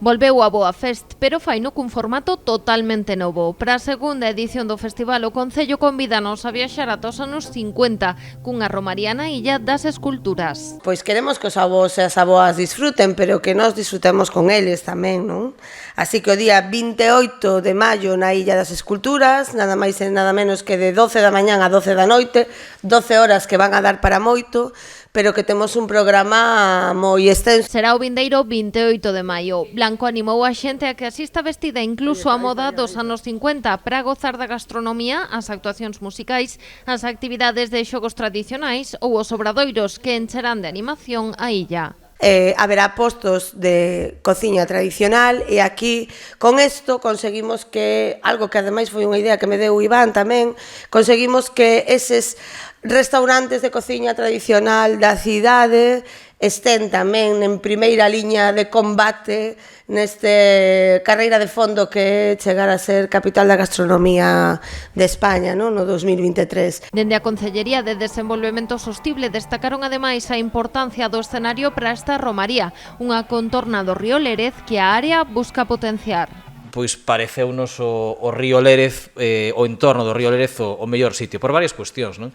Volveu a Boa Fest, pero faino cun formato totalmente novo. Para a segunda edición do festival, o Concello convídanos a viaxar ata os anos 50 cunha romaría na Illa das Esculturas. Pois queremos que os avós e as avoas disfruten, pero que nós disfrutemos con eles tamén, non? Así que o día 28 de maio na Illa das Esculturas, nada máis e nada menos que de 12 da mañán a 12 da noite, 12 horas que van a dar para moito, pero que temos un programa moi extenso. Será o vindeiro 28 de maio. Blanco animou a xente a que asista vestida incluso a moda dos anos 50 para gozar da gastronomía, as actuacións musicais, as actividades de xogos tradicionais ou os obradoiros que encherán de animación a illa. Haberá postos de cociña tradicional e aquí con isto conseguimos que, algo que ademais foi unha idea que me deu Iván tamén, conseguimos que eses restaurantes de cociña tradicional da cidade estén tamén en primeira liña de combate neste carreira de fondo que é chegar a ser capital da gastronomía de España, no 2023. Dende a Concellería de Desenvolvemento Sostible destacaron ademais a importancia do escenario para esta romaría, unha contorna do río Lérez que a área busca potenciar. Pois pareceunos o río Lérez, o entorno do río Lérez o mellor sitio, por varias cuestións, non?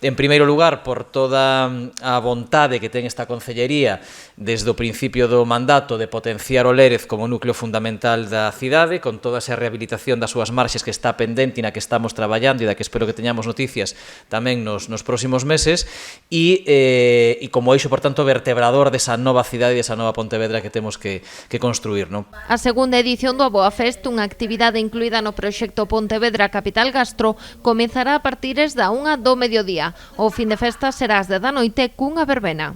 En primeiro lugar, por toda a vontade que ten esta Concellería desde o principio do mandato de potenciar o Lérez como núcleo fundamental da cidade, con toda esa rehabilitación das súas marxes que está pendente e na que estamos traballando e da que espero que teñamos noticias tamén nos próximos meses e como eixo, por tanto, vertebrador desa nova cidade e desa nova Pontevedra que temos que construir, non? A segunda edición do Aboa Fest, unha actividade incluída no proxecto Pontevedra Capital Gastro, comezará a partir da 1 do mediodía. O fin de festa será ás 10 da noite cunha verbena.